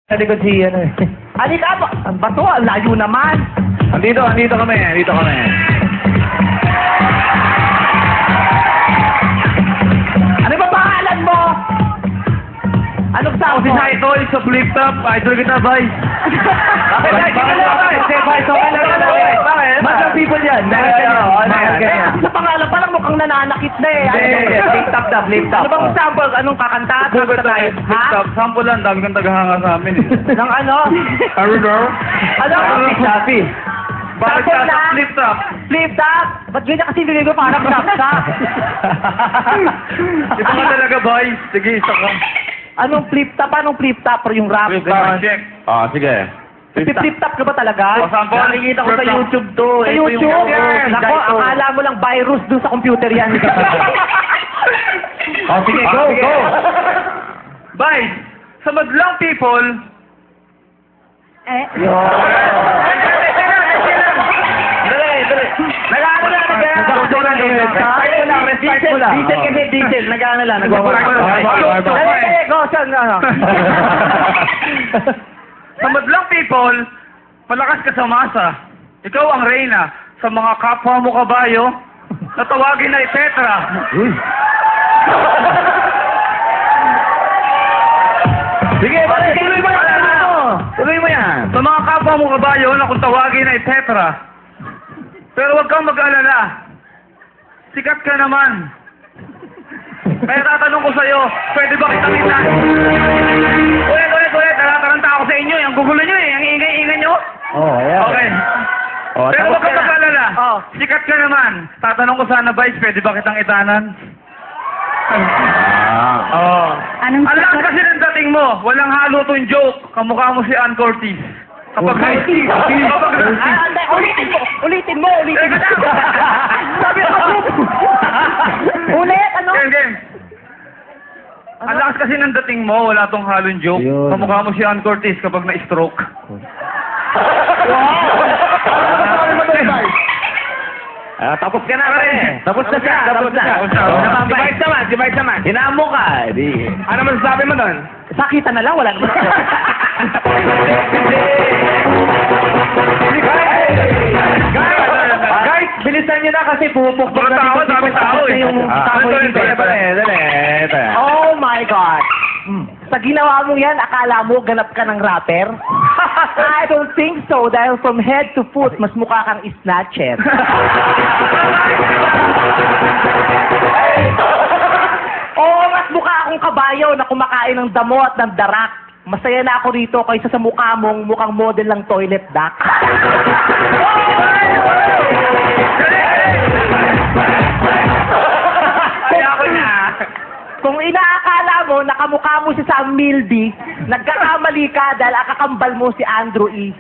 Sa likod si ano eh. Halika ba? Ang bato, ang layo naman. Andito kami. Ano ba pangalan mo? Anong tao Si Idol sa flip top. Idol kita, boy. Bakit Madlang people yan. sa pangalan pa lang mukhang nananakit na eh. Flip top. Ano bang sample? Anong kakanta? Flip Ha? top. Sample lang. Dami kang tagahanga sa amin eh. Nang ano? Arudor? Ano? Sapi. Bakit Sample ka sa lang. flip top? Flip top? Ba't ganyan kasi binigay ko parang top? Ito nga talaga, boy. Sige, isa ka. Anong flip top? Anong flip top? Yung rap? Flip top, check. Sige. Flip top ka ba talaga? O, sample. Nakikita ko sa Flip top. YouTube to. Sa Ito yung YouTube? cover. Nako, akala mo lang virus dun sa computer yan. Sige, go. Boy, sa madlang people, Dali. Nag-ano lang. Diesel kasi diesel. Nag-ano lang. Go, saan nga? Sa madlang people, malakas ka sa masa. Ikaw ang reyna. Sa mga kapwa mo kabayo, natawagin na Petra. Sige, tuloy mo yan. Sa mga kapwa mo kabayo na kung tawagin ay Petra. Pero huwag kang mag-alala. Sikat ka naman. Kaya tatanong ko sa'yo, pwede ba kitang ilan? Ulit. Taranta ako sa inyo. Ang gugulo nyo eh. Ang ingay-ingay nyo. Okay. Pero huwag kang mag-alala. Sikat ka naman. Tatanong ko sana, Vice, pwede ba kitang itanan? Anong Alam kasi ng dating mo, walang halo tong joke. Kamukha mo si Ann Curtis. Ulitin mo. Sabi ko, ulit, ano? Game. Ang lakas kasi ng dating mo, wala tong halong joke. Kamukha mo si Ann Curtis kapag na-stroke. Tapos ka na, pare. Tapos na siya. Divide naman. Hinamo ka. Ano masasabi mo doon? Sakita na lang, wala naman ako. Guys, bilisan nyo na kasi pupukpok na dito. Dami tao eh. Yung tao dito. Dali. Oh my God. Sa ginawa mo yan, akala mo ganap ka ng rapper? I don't think so dahil from head to foot, mas mukha kang snatcher. Oo, mas mukha akong kabayo na kumakain ng damo at ng darak. Masaya na ako rito kaysa sa mukha mong mukhang model ng toilet duck. Kung inaakala mo, nakamukha mo si Sam Milby, nagkakamali ka dahil akakambal mo si Andrew E.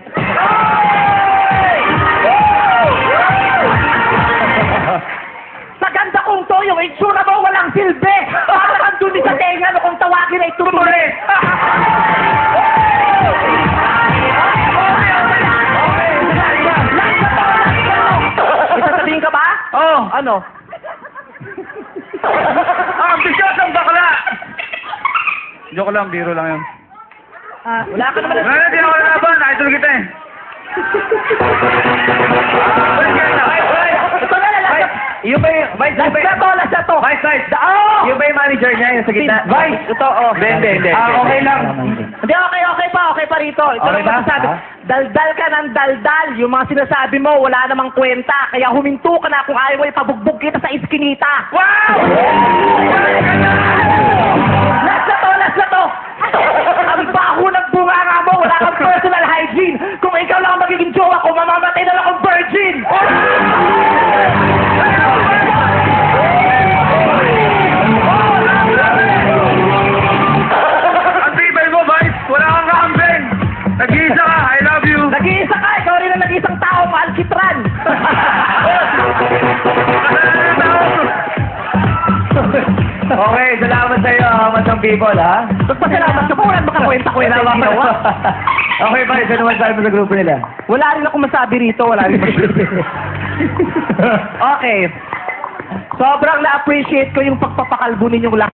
Sa ganda kong to, yung itsura mo walang silbi. Parang kang dun sa tenga no, kung tawagin ay tutuloy. Isasabihin ka ba? Oh, Ano? ambitious ang bakla! Joke lang, biro lang yun. Wala ka naman. Wala, di ako nalaban. Idol kita eh. Ito na lalaki. Yung ba yung... Last na to. Vice. Oh! Yung ba yung manager niya yung sa gitna? Vice. Ito, oh. Hindi. Okay lang. Hindi, okay pa rito. Ito Okay lang ba? masasabi. Daldal ka ng daldal. Yung mga sinasabi mo, wala namang kwenta. Kaya huminto ka na kung ayaw mo ipabugbog kita sa iskinita. Wow! Last na to. Ang baho ng bunganga mo. Wala kang personal hygiene. Kung ikaw lang ang magiging jowa ko, mamamatay na lang akong virgin. Ang tibay mo, Vice. Wala kang kaambing. Nag-iisa ka. I love you. Nag-iisa ka. Ikaw rin ang nag-iisang tao, maalkitran. Okay, salamat sa iyo, Madlang People, ha? Pasalamat ka po. Wala makakwenta ko yung ginawa. Okay, Vice. Ano masasabi mo sa grupo nila? Wala rin ako masabi rito. Okay. Sobrang na-appreciate ko yung pagpapakalbo ninyong lahat.